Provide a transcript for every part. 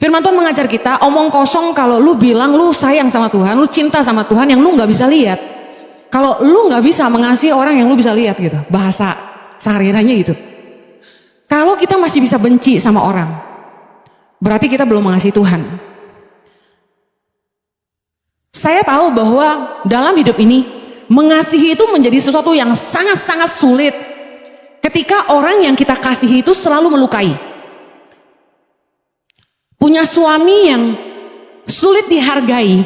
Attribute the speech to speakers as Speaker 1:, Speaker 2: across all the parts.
Speaker 1: Firman Tuhan mengajar kita, omong kosong kalau lu bilang lu sayang sama Tuhan, lu cinta sama Tuhan yang lu nggak bisa lihat. Kalau lu nggak bisa mengasihi orang yang lu bisa lihat gitu, bahasa sehari-harinya gitu. Kalau kita masih bisa benci sama orang, berarti kita belum mengasihi Tuhan. Saya tahu bahwa dalam hidup ini, mengasihi itu menjadi sesuatu yang sangat-sangat sulit ketika orang yang kita kasihi itu selalu melukai. Punya suami yang sulit dihargai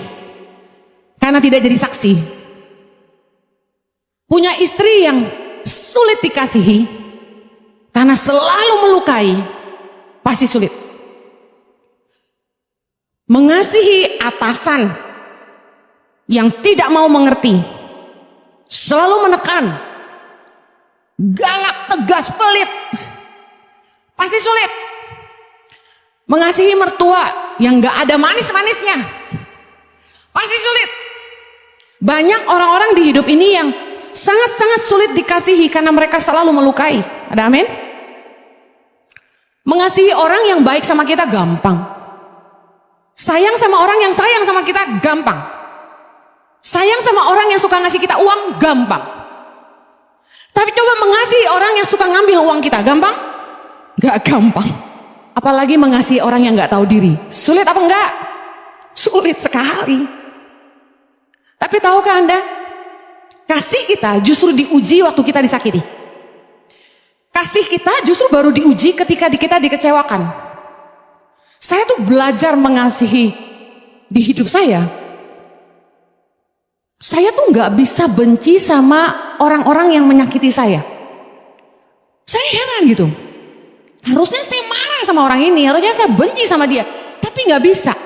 Speaker 1: karena tidak jadi saksi. Punya istri yang sulit dikasihi karena selalu melukai, pasti sulit. Mengasihi atasan yang tidak mau mengerti, selalu menekan, galak, tegas, pelit, pasti sulit. Mengasihi mertua yang gak ada manis-manisnya, pasti sulit. Banyak orang-orang di hidup ini yang sangat-sangat sulit dikasihi karena mereka selalu melukai. Ada amin? Mengasihi orang yang baik sama kita gampang. Sayang sama orang yang sayang sama kita gampang. Sayang sama orang yang suka ngasih kita uang gampang. Tapi coba mengasihi orang yang suka ngambil uang kita gampang? Gak gampang. Apalagi mengasihi orang yang gak tahu diri. Sulit apa enggak? Sulit sekali. Tapi tahukah Anda, kasih kita justru diuji waktu kita disakiti. Kasih kita justru baru diuji ketika kita dikecewakan. Saya tuh belajar mengasihi di hidup saya. Saya tuh gak bisa benci sama orang-orang yang menyakiti saya. Saya heran gitu. Harusnya saya marah sama orang ini, harusnya saya benci sama dia, tapi nggak bisa.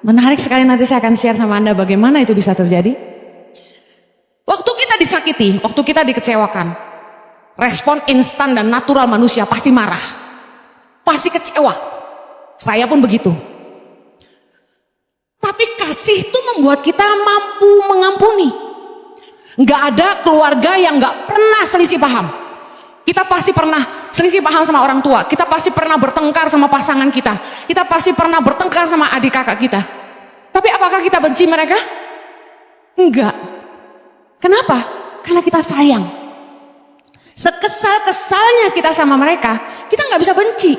Speaker 1: Menarik sekali, nanti saya akan share sama Anda bagaimana itu bisa terjadi. Waktu kita disakiti, waktu kita dikecewakan, respon instan dan natural manusia pasti marah, pasti kecewa. Saya pun begitu. Tapi kasih itu membuat kita mampu mengampuni. Nggak ada keluarga yang nggak pernah selisih paham. Kita pasti pernah selisih paham sama orang tua. Kita pasti pernah bertengkar sama pasangan kita. Kita pasti pernah bertengkar sama adik kakak kita. Tapi apakah kita benci mereka? Enggak. Kenapa? Karena kita sayang. Sekesal-kesalnya kita sama mereka, kita nggak bisa benci.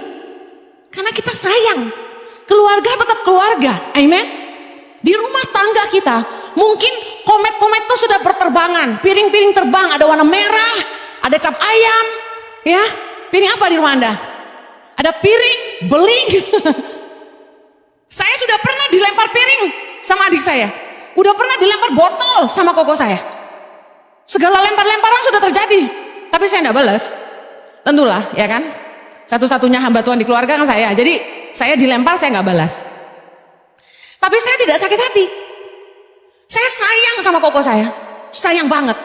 Speaker 1: Karena kita sayang. Keluarga tetap keluarga. Amen. Di rumah tangga kita, mungkin komet-komet itu sudah berterbangan. Piring-piring terbang, ada warna merah, ada cap ayam, ya. Piring apa di rumah Anda? Ada piring, beling. Saya sudah pernah dilempar piring sama adik saya. Udah pernah dilempar botol sama koko saya. Segala lempar-lemparan sudah terjadi. Tapi saya tidak balas. Tentulah, ya kan? Satu-satunya hamba Tuhan di keluarga kan saya. Jadi saya dilempar, saya nggak balas. Tapi saya tidak sakit hati. Saya sayang sama koko saya. Sayang banget.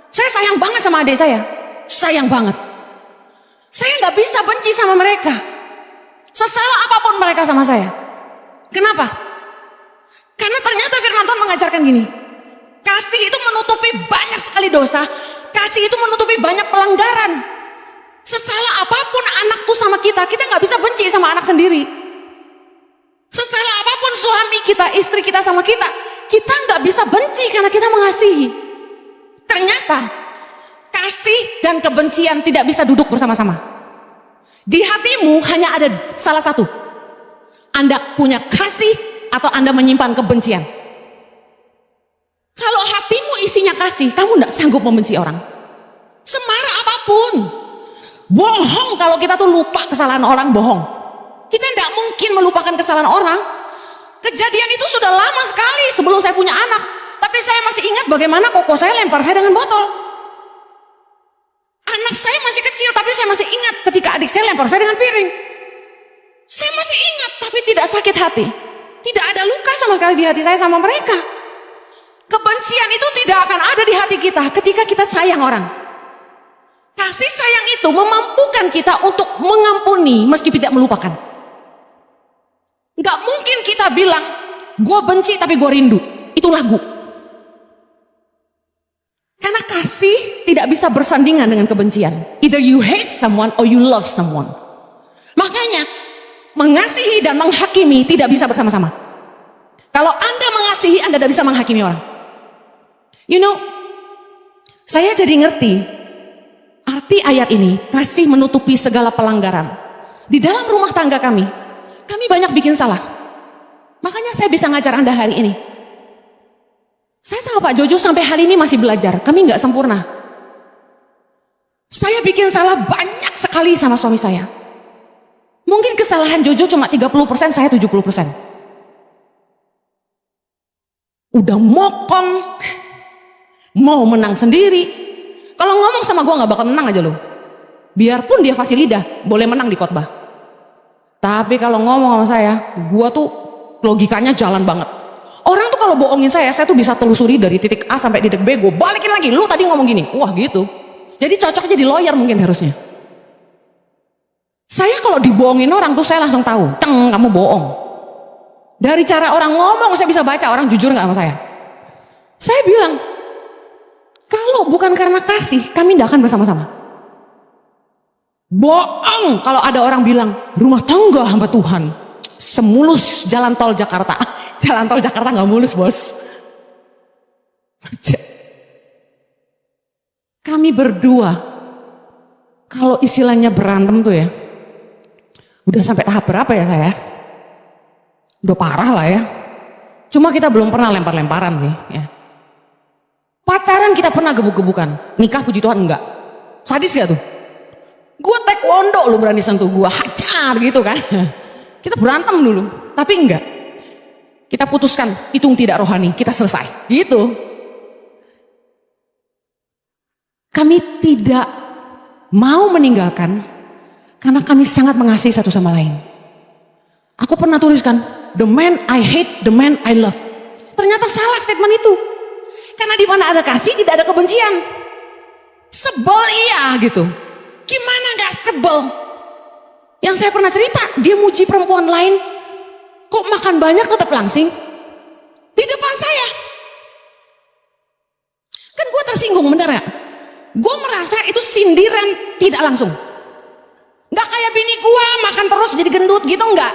Speaker 1: Saya sayang banget sama adik saya. Sayang banget. Saya nggak bisa benci sama mereka. Sesalah apapun mereka sama saya. Kenapa? Karena ternyata firman Tuhan mengajarkan gini. Kasih itu menutupi banyak sekali dosa. Kasih itu menutupi banyak pelanggaran. Sesalah apapun anak tuh sama kita, kita nggak bisa benci sama anak sendiri. Sesalah apapun suami kita, istri kita sama kita nggak bisa benci karena kita mengasihi. Ternyata kasih dan kebencian tidak bisa duduk bersama-sama. Di hatimu hanya ada salah satu. Anda punya kasih atau Anda menyimpan kebencian. Kalau hatimu isinya kasih, kamu tidak sanggup membenci orang. Semarah apapun. Bohong kalau kita tuh lupa kesalahan orang, bohong. Kita tidak mungkin melupakan kesalahan orang. Kejadian itu sudah lama sekali sebelum saya punya anak. Tapi saya masih ingat bagaimana koko saya lempar saya dengan botol. Anak saya masih kecil, tapi saya masih ingat ketika adik saya lempar saya dengan piring. Saya masih ingat, tapi tidak sakit hati. Tidak ada luka sama sekali di hati saya sama mereka. Kebencian itu tidak akan ada di hati kita ketika kita sayang orang. Kasih sayang itu memampukan kita untuk mengampuni meski tidak melupakan. Gak mungkin kita bilang, gue benci tapi gue rindu. Itu lagu. Karena kasih tidak bisa bersandingan dengan kebencian. Either you hate someone or you love someone. Makanya Mengasihi dan menghakimi tidak bisa bersama-sama. Kalau Anda mengasihi, Anda tidak bisa menghakimi orang. You know, saya jadi ngerti arti ayat ini, kasih menutupi segala pelanggaran. Di dalam rumah tangga kami banyak bikin salah. Makanya saya bisa ngajar Anda hari ini. Saya sama Pak Jojo sampai hari ini masih belajar, kami nggak sempurna. Saya bikin salah banyak sekali sama suami saya. Mungkin kesalahan Jojo cuma 30%, saya 70%. Udah mokong, mau menang sendiri. Kalau ngomong sama gue gak bakal menang aja loh. Biarpun dia fasih lidah, boleh menang di khotbah. Tapi kalau ngomong sama saya, gue tuh logikanya jalan banget. Orang tuh kalau bohongin saya tuh bisa telusuri dari titik A sampai titik B, gue balikin lagi, lu tadi ngomong gini. Wah gitu. Jadi cocok jadi lawyer mungkin harusnya. Saya kalau dibohongin orang tuh saya langsung tahu, teng, kamu bohong. Dari cara orang ngomong saya bisa baca orang jujur gak sama saya. Saya bilang, kalau bukan karena kasih, kami tidak akan bersama-sama. Bohong kalau ada orang bilang, rumah tangga hamba Tuhan, semulus jalan tol Jakarta. Jalan tol Jakarta gak mulus, bos. Kami berdua, kalau istilahnya berantem tuh ya, udah sampai tahap berapa ya saya? Udah parah lah ya. Cuma kita belum pernah lempar-lemparan sih ya. Pacaran kita pernah gebuk-gebukan. Nikah puji Tuhan enggak. Sadis gak tuh? Gue taekwondo lu berani sentuh gue, hajar gitu kan. Kita berantem dulu, tapi enggak. Kita putuskan, hitung tidak rohani, kita selesai. Gitu. Kami tidak mau meninggalkan karena kami sangat mengasihi satu sama lain. Aku pernah tuliskan, the man I hate, the man I love. Ternyata salah statement itu. Karena di mana ada kasih tidak ada kebencian. Sebel iya gitu. Gimana gak sebel? Yang saya pernah cerita, dia muji perempuan lain, kok makan banyak tetap langsing? Di depan saya. Kan gue tersinggung, bener gak? Gue merasa itu sindiran tidak langsung. Gak kayak bini gue makan terus jadi gendut gitu, enggak.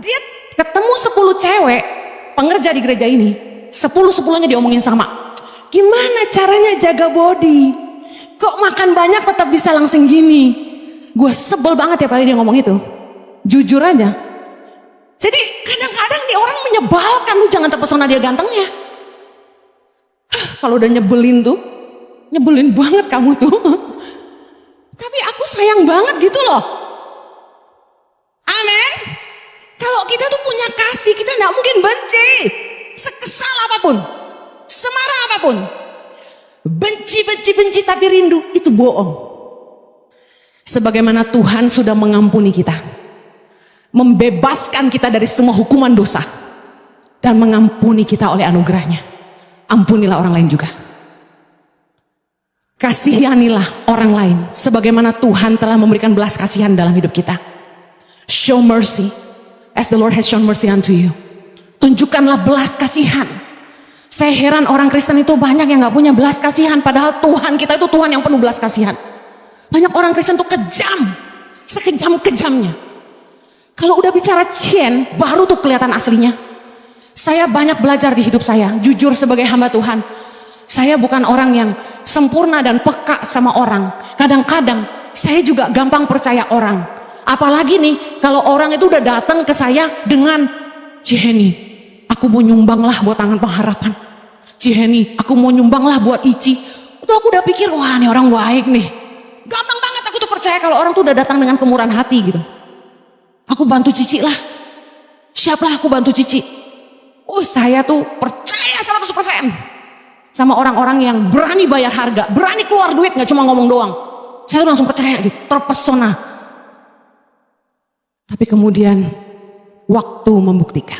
Speaker 1: Dia ketemu 10 cewek pengerja di gereja ini, 10-10-nya diomongin sama. Gimana caranya jaga body? Kok makan banyak tetap bisa langsing gini? Gue sebel banget ya kali dia ngomong itu. Jujur aja. Jadi kadang-kadang nih orang menyebalkan, lu jangan terpesona dia gantengnya. Kalau udah nyebelin tuh, nyebelin banget kamu tuh. Tapi aku sayang banget gitu loh. Amin. Kalau kita tuh punya kasih, kita gak mungkin benci. Sekesal apapun, semarah apapun. Benci tapi rindu, itu bohong. Sebagaimana Tuhan sudah mengampuni kita, membebaskan kita dari semua hukuman dosa, dan mengampuni kita oleh anugerahnya, ampunilah orang lain juga. Kasihanilah orang lain sebagaimana Tuhan telah memberikan belas kasihan dalam hidup kita. Show mercy as the Lord has shown mercy unto you. Tunjukkanlah belas kasihan. Saya heran orang Kristen itu banyak yang gak punya belas kasihan, padahal Tuhan kita itu Tuhan yang penuh belas kasihan. Banyak orang Kristen tuh kejam, sekejam-kejamnya. Kalau udah bicara cien, baru tuh kelihatan aslinya. Saya banyak belajar di hidup saya, jujur sebagai hamba Tuhan. Saya bukan orang yang sempurna dan peka sama orang. Kadang-kadang saya juga gampang percaya orang. Apalagi nih kalau orang itu udah datang ke saya dengan, Ciheni, aku mau nyumbang lah buat tangan pengharapan. Ciheni, aku mau nyumbang lah buat Ici. Itu aku udah pikir, wah ini orang baik nih. Gampang banget aku tuh percaya kalau orang tuh udah datang dengan kemurahan hati gitu. Aku bantu Cici lah. Siaplah aku bantu Cici. Oh saya tuh percaya 100% sama orang-orang yang berani bayar harga, berani keluar duit, gak cuma ngomong doang. Saya tuh langsung percaya gitu, terpesona. Tapi kemudian waktu membuktikan.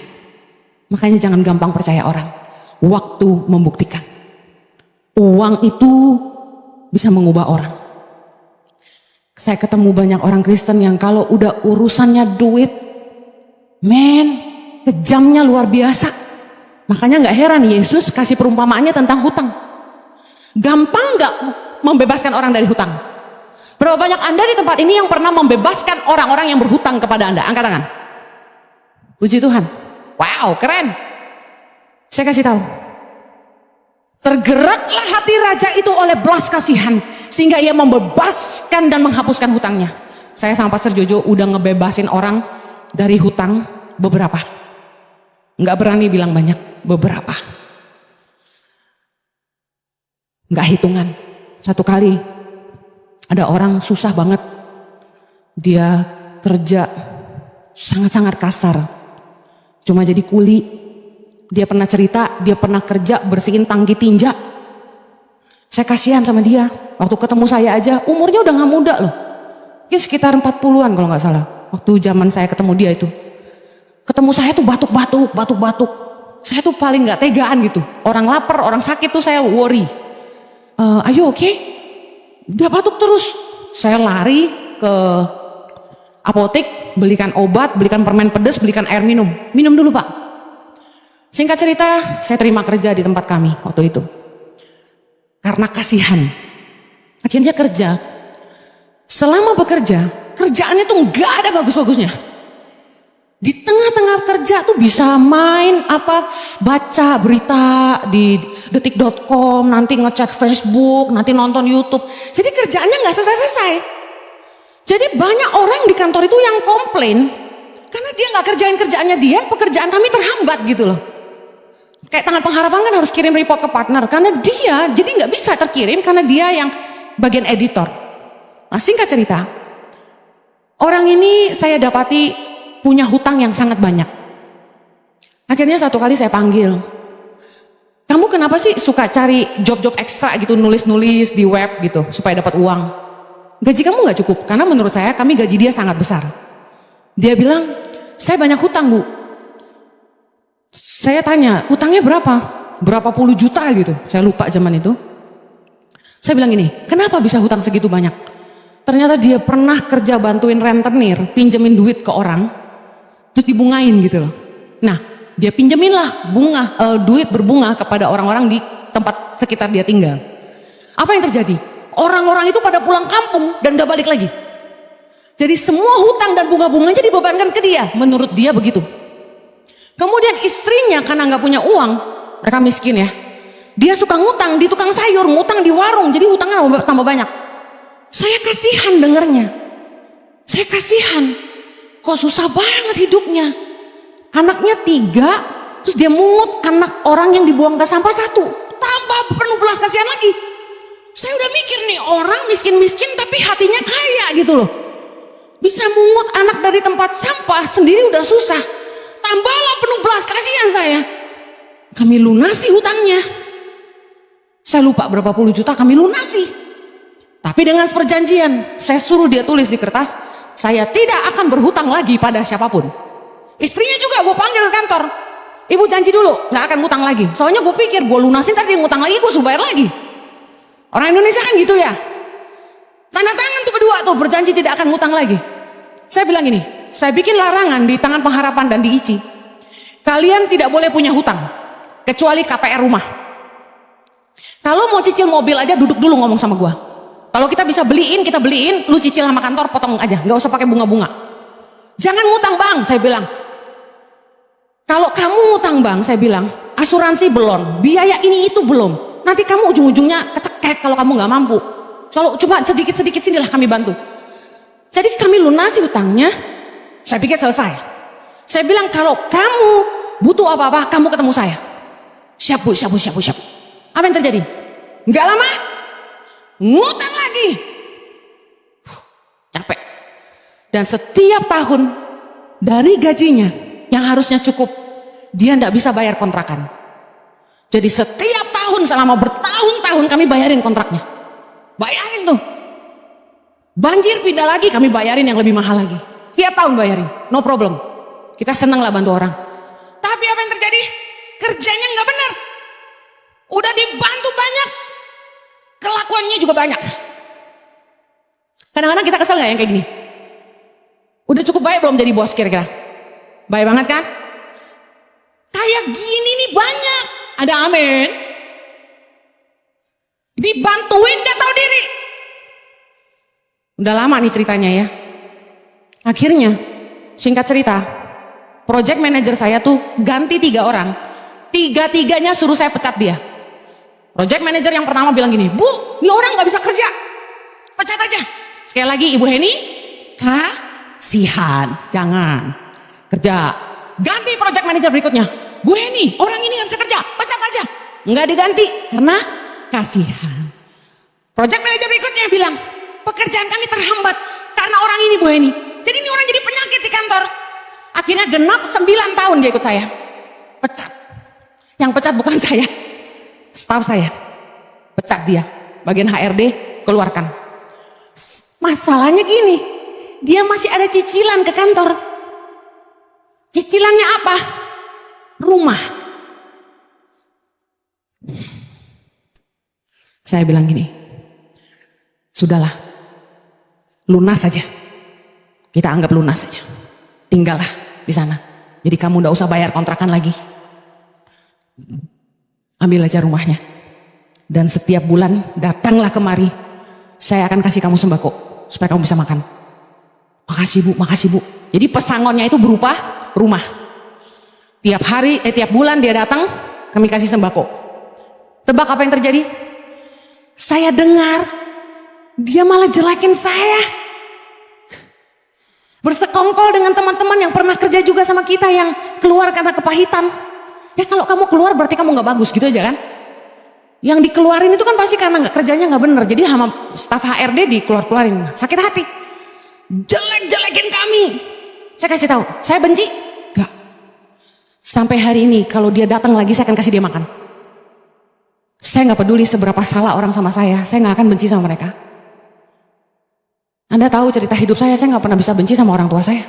Speaker 1: Makanya jangan gampang percaya orang. Waktu membuktikan. Uang itu bisa mengubah orang. Saya ketemu banyak orang Kristen yang kalau udah urusannya duit, kejamnya luar biasa. Makanya gak heran Yesus kasih perumpamaannya tentang hutang. Gampang gak membebaskan orang dari hutang? Berapa banyak Anda di tempat ini yang pernah membebaskan orang-orang yang berhutang kepada Anda? Angkat tangan. Puji Tuhan. Wow, keren. Saya kasih tahu. Tergeraklah hati raja itu oleh belas kasihan, sehingga ia membebaskan dan menghapuskan hutangnya. Saya sama Pastor Jojo udah ngebebasin orang dari hutang beberapa. Nggak berani bilang banyak, beberapa. Nggak hitungan. Satu kali ada orang susah banget. Dia kerja sangat-sangat kasar. Cuma jadi kuli. Dia pernah cerita, dia pernah kerja bersihin tangki tinja. Saya kasihan sama dia. Waktu ketemu saya aja, umurnya udah gak muda loh. Mungkin sekitar 40-an kalau gak salah. Waktu zaman saya ketemu dia itu. Ketemu saya tuh batuk-batuk. Saya tuh paling gak tegaan gitu. Orang lapar, orang sakit tuh saya worry. Ayo oke? Dia batuk terus. Saya lari ke apotek, belikan obat, belikan permen pedas, belikan air minum. Minum dulu Pak. Singkat cerita, saya terima kerja di tempat kami waktu itu. Karena kasihan. Akhirnya kerja. Selama bekerja, kerjaannya tuh gak ada bagus-bagusnya. Di tengah-tengah kerja tuh bisa main baca berita di detik.com, nanti ngecek Facebook, nanti nonton YouTube. Jadi kerjaannya gak selesai-selesai. Jadi banyak orang di kantor itu yang komplain karena dia gak kerjain kerjaannya dia, pekerjaan kami terhambat gitu loh. Kayak Tangan Pengharapan kan harus kirim report ke partner karena dia jadi nggak bisa terkirim karena dia yang bagian editor. Nah singkat cerita, orang ini saya dapati punya hutang yang sangat banyak. Akhirnya satu kali saya panggil, kamu kenapa sih suka cari job-job ekstra gitu, nulis-nulis di web gitu supaya dapat uang? Gaji kamu nggak cukup? Karena menurut saya kami gaji dia sangat besar. Dia bilang, saya banyak hutang Bu. Saya tanya, hutangnya berapa? Berapa puluh juta gitu. Saya lupa zaman itu. Saya bilang gini, kenapa bisa hutang segitu banyak? Ternyata dia pernah kerja bantuin rentenir, pinjemin duit ke orang, terus dibungain gitu loh. Nah, dia pinjemin lah duit berbunga kepada orang-orang di tempat sekitar dia tinggal. Apa yang terjadi? Orang-orang itu pada pulang kampung dan gak balik lagi. Jadi semua hutang dan bunga-bunganya dibebankan ke dia, menurut dia begitu. Kemudian istrinya karena nggak punya uang, mereka miskin ya. Dia suka ngutang di tukang sayur, ngutang di warung, jadi hutangnya tambah banyak. Saya kasihan dengernya. Saya kasihan. Kok susah banget hidupnya. Anaknya 3, terus dia mungut anak orang yang dibuang ke sampah 1. Tambah penuh belas kasihan lagi. Saya udah mikir nih, orang miskin-miskin tapi hatinya kaya gitu loh. Bisa mungut anak dari tempat sampah sendiri udah susah. Tambahlah penuh belas kasihan saya. Kami lunasi hutangnya. Saya lupa berapa puluh juta kami lunasi. Tapi dengan perjanjian, saya suruh dia tulis di kertas, saya tidak akan berhutang lagi pada siapapun. Istrinya juga gue panggil ke kantor. Ibu janji dulu, gak akan ngutang lagi. Soalnya gue pikir gue lunasin tadi dia ngutang lagi, gue suruh bayar lagi. Orang Indonesia kan gitu ya. Tanda tangan tuh berdua tuh berjanji tidak akan ngutang lagi. Saya bilang gini, saya bikin larangan di Tangan Pengharapan dan di ICI. Kalian tidak boleh punya hutang, kecuali KPR rumah. Kalau mau cicil mobil aja duduk dulu ngomong sama gua. Kalau kita bisa beliin, kita beliin, lu cicil sama kantor potong aja, nggak usah pakai bunga-bunga. Jangan ngutang bang, saya bilang. Kalau kamu ngutang bang, saya bilang, asuransi belum, biaya ini itu belum. Nanti kamu ujung-ujungnya kecekek kalau kamu nggak mampu. Kalau cuma sedikit-sedikit sinilah kami bantu. Jadi kami lunasi hutangnya, saya pikir selesai. Saya bilang kalau kamu butuh apa-apa, kamu ketemu saya. Siap bu, siap bu, siap bu, siap. Apa yang terjadi? Nggak lama, ngutang lagi. Capek. Dan setiap tahun dari gajinya yang harusnya cukup, dia nggak bisa bayar kontrakan. Jadi setiap tahun selama bertahun-tahun kami bayarin kontraknya. Bayarin tuh. Banjir pindah lagi, kami bayarin yang lebih mahal lagi. Tiap tahun bayarin, no problem. Kita senang lah bantu orang. Tapi apa yang terjadi? Kerjanya nggak benar. Udah dibantu banyak, kelakuannya juga banyak. Kadang-kadang kita kesel nggak yang kayak gini? Udah cukup baik belum jadi bos kira-kira? Baik banget kan? Kayak gini nih banyak. Ada amin. Dibantuin gak tahu diri. Udah lama nih ceritanya ya. Akhirnya, singkat cerita, project manager saya tuh ganti 3 orang. 3-tiganya suruh saya pecat dia. Project manager yang pertama bilang gini, Bu, ini orang nggak bisa kerja, pecat aja. Sekali lagi, Ibu Heni, kasihan, jangan kerja. Ganti project manager berikutnya, Bu Heni, orang ini nggak bisa kerja, pecat aja. Nggak diganti karena kasihan. Project manager berikutnya bilang, pekerjaan kami terhambat karena orang ini, Bu Heni. Jadi ini orang jadi penyakit di kantor. Akhirnya genap 9 tahun dia ikut saya, pecat. Yang pecat bukan saya, staf saya, pecat dia. Bagian HRD keluarkan. Masalahnya gini, dia masih ada cicilan ke kantor. Cicilannya apa? Rumah. Saya bilang gini, sudahlah, lunas saja. Kita anggap lunas saja. Tinggallah di sana. Jadi kamu nggak usah bayar kontrakan lagi. Ambil aja rumahnya. Dan setiap bulan datanglah kemari. Saya akan kasih kamu sembako supaya kamu bisa makan. Makasih Bu, makasih Bu. Jadi pesangonnya itu berupa rumah. Tiap bulan dia datang, kami kasih sembako. Tebak apa yang terjadi? Saya dengar dia malah jelekin saya. Bersekongkol dengan teman-teman yang pernah kerja juga sama kita yang keluar karena kepahitan. Ya kalau kamu keluar berarti kamu nggak bagus gitu aja kan? Yang dikeluarin itu kan pasti karena kerjanya nggak bener. Jadi sama staf HRD dikeluarin. Sakit hati. Jelek-jelekin kami. Saya kasih tahu, saya benci? Enggak. Sampai hari ini kalau dia datang lagi saya akan kasih dia makan. Saya nggak peduli seberapa salah orang sama saya nggak akan benci sama mereka. Anda tahu cerita hidup saya nggak pernah bisa benci sama orang tua saya.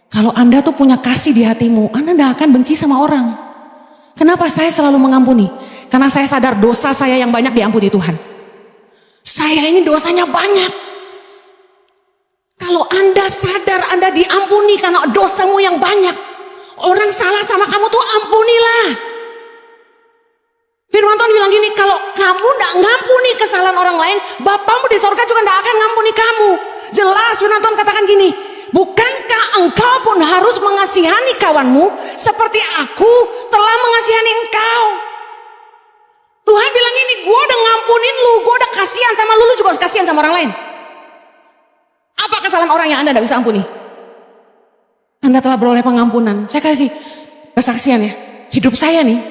Speaker 1: Kalau Anda tuh punya kasih di hatimu, Anda nggak akan benci sama orang. Kenapa saya selalu mengampuni? Karena saya sadar dosa saya yang banyak diampuni Tuhan. Saya ini dosanya banyak. Kalau Anda sadar Anda diampuni karena dosamu yang banyak, orang salah sama kamu tuh ampunilah. Firman Tuhan bilang gini, kalau kamu tidak ngampuni kesalahan orang lain, Bapamu di sorga juga tidak akan ngampuni kamu. Jelas Firman Tuhan katakan gini, bukankah engkau pun harus mengasihani kawanmu seperti aku telah mengasihani engkau. Tuhan bilang ini, gue udah ngampunin lu, gue udah kasihan sama lu, lu juga harus kasihan sama orang lain. Apa kesalahan orang yang Anda tidak bisa ampuni? Anda telah beroleh pengampunan. Saya kasih kesaksian ya, hidup saya nih,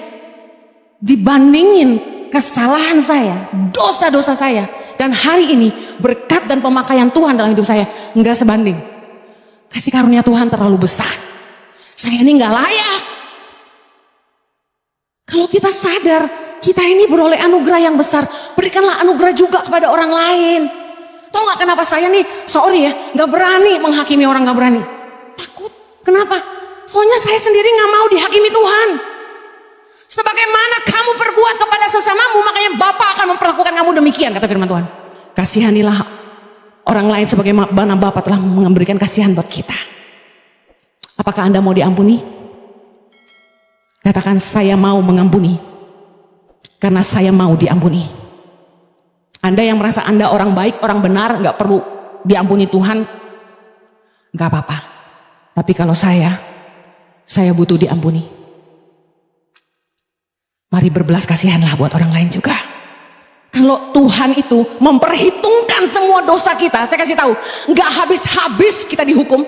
Speaker 1: dibandingin kesalahan saya, dosa-dosa saya, dan hari ini berkat dan pemakaian Tuhan dalam hidup saya nggak sebanding. Kasih karunia Tuhan terlalu besar. Saya ini nggak layak. Kalau kita sadar kita ini beroleh anugerah yang besar, berikanlah anugerah juga kepada orang lain. Tahu nggak kenapa saya nih, sorry ya, nggak berani menghakimi orang, nggak berani. Takut. Kenapa? Soalnya saya sendiri nggak mau dihakimi Tuhan. Sebagaimana kamu perbuat kepada sesamamu, makanya Bapa akan memperlakukan kamu demikian, kata firman Tuhan. Kasihanilah orang lain sebagaimana Bapa telah memberikan kasihan buat kita. Apakah Anda mau diampuni? Katakan, saya mau mengampuni. Karena saya mau diampuni. Anda yang merasa Anda orang baik, orang benar, gak perlu diampuni Tuhan, gak apa-apa. Tapi kalau saya butuh diampuni. Mari berbelas kasihanlah buat orang lain juga. Kalau Tuhan itu memperhitungkan semua dosa kita, saya kasih tahu, nggak habis-habis kita dihukum.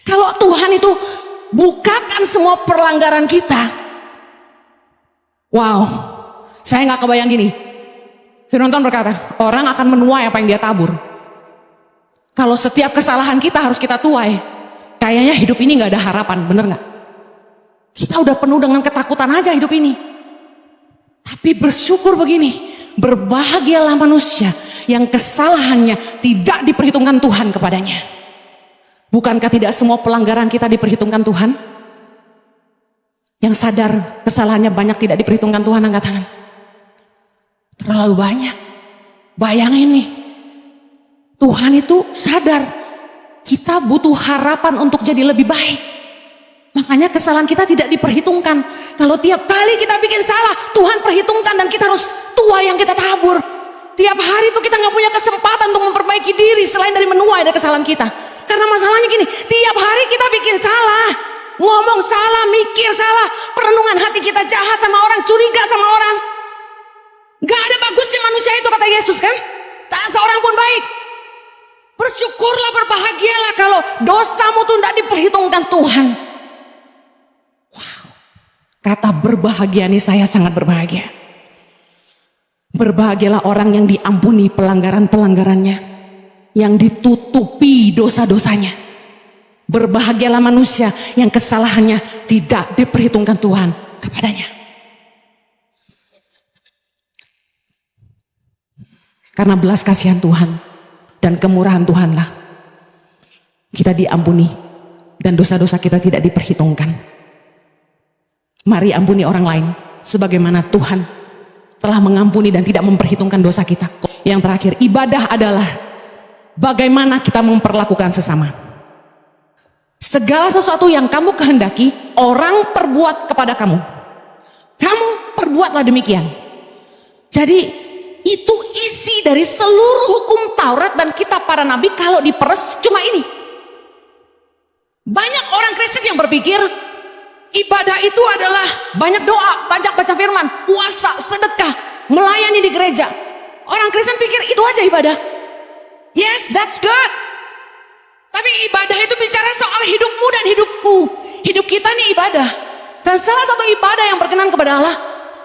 Speaker 1: Kalau Tuhan itu bukakan semua perlanggaran kita, wow, saya nggak kebayang gini. Firman Tuhan berkata, orang akan menuai apa yang dia tabur. Kalau setiap kesalahan kita harus kita tuai, kayaknya hidup ini nggak ada harapan, bener nggak? Kita udah penuh dengan ketakutan aja hidup ini. Tapi bersyukur begini, berbahagialah manusia yang kesalahannya tidak diperhitungkan Tuhan kepadanya. Bukankah tidak semua pelanggaran kita diperhitungkan Tuhan? Yang sadar kesalahannya banyak tidak diperhitungkan Tuhan, angkat tangan. Terlalu banyak. Bayangin nih, Tuhan itu sadar kita butuh harapan untuk jadi lebih baik. Makanya kesalahan kita tidak diperhitungkan. Kalau tiap kali kita bikin salah, Tuhan perhitungkan dan kita harus tuai yang kita tabur. Tiap hari itu kita nggak punya kesempatan untuk memperbaiki diri selain dari menuai dari kesalahan kita. Karena masalahnya gini, tiap hari kita bikin salah, ngomong salah, mikir salah, perenungan hati kita jahat sama orang, curiga sama orang. Gak ada bagusnya manusia itu, kata Yesus kan. Tak seorang pun baik. Bersyukurlah, berbahagialah kalau dosamu tuh tidak diperhitungkan Tuhan. Wow. Kata berbahagia ini saya sangat berbahagia. Berbahagialah orang yang diampuni pelanggaran-pelanggarannya, yang ditutupi dosa-dosanya. Berbahagialah manusia yang kesalahannya tidak diperhitungkan Tuhan kepadanya. Karena belas kasihan Tuhan dan kemurahan Tuhanlah kita diampuni dan dosa-dosa kita tidak diperhitungkan. Mari ampuni orang lain sebagaimana Tuhan telah mengampuni dan tidak memperhitungkan dosa kita. Yang terakhir, ibadah adalah bagaimana kita memperlakukan sesama. Segala sesuatu yang kamu kehendaki orang perbuat kepada kamu, kamu perbuatlah demikian. Jadi itu isi dari seluruh hukum Taurat dan kitab para nabi. Kalau diperes cuma ini. Banyak orang Kristen yang berpikir ibadah itu adalah banyak doa, banyak baca firman, puasa, sedekah, melayani di gereja. Orang Kristen pikir itu aja ibadah. Yes, that's good. Tapi ibadah itu bicara soal hidupmu dan hidupku. Hidup kita nih ibadah. Dan salah satu ibadah yang berkenan kepada Allah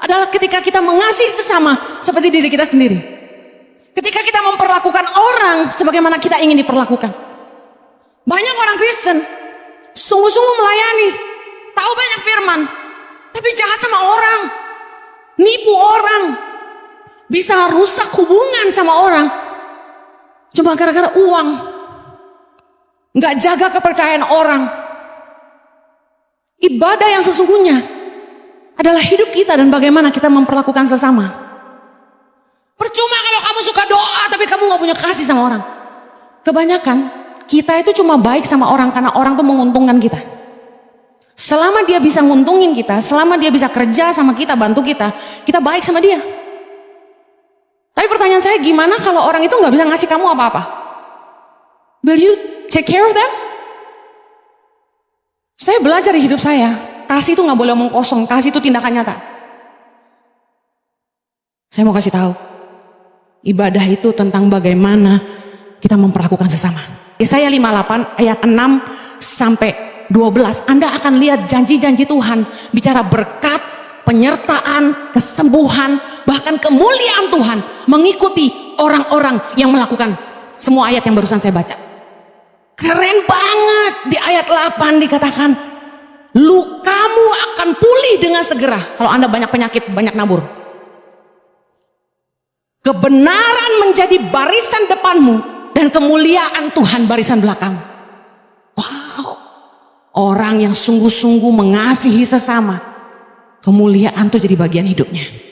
Speaker 1: adalah ketika kita mengasihi sesama seperti diri kita sendiri. Ketika kita memperlakukan orang sebagaimana kita ingin diperlakukan. Banyak orang Kristen sungguh-sungguh melayani, tahu banyak firman, tapi jahat sama orang, nipu orang, bisa rusak hubungan sama orang cuma gara-gara uang, nggak jaga kepercayaan orang. Ibadah yang sesungguhnya adalah hidup kita dan bagaimana kita memperlakukan sesama. Percuma kalau kamu suka doa tapi kamu gak punya kasih sama orang. Kebanyakan kita itu cuma baik sama orang karena orang tuh menguntungkan kita. Selama dia bisa nguntungin kita, selama dia bisa kerja sama kita, bantu kita, kita baik sama dia. Tapi pertanyaan saya, gimana kalau orang itu gak bisa ngasih kamu apa-apa? Will you take care of them? Saya belajar di hidup saya, kasih itu gak boleh omong kosong, kasih itu tindakan nyata. Saya mau kasih tahu, ibadah itu tentang bagaimana kita memperlakukan sesama. Yesaya 58 ayat 6 sampai 12, Anda akan lihat janji-janji Tuhan, bicara berkat, penyertaan, kesembuhan, bahkan kemuliaan Tuhan mengikuti orang-orang yang melakukan semua ayat yang barusan saya baca. Keren banget. Di ayat 8 dikatakan, lukamu akan pulih dengan segera. Kalau Anda banyak penyakit, banyak nabur. Kebenaran menjadi barisan depanmu dan kemuliaan Tuhan barisan belakang. Wow. Orang yang sungguh-sungguh mengasihi sesama, kemuliaan itu jadi bagian hidupnya.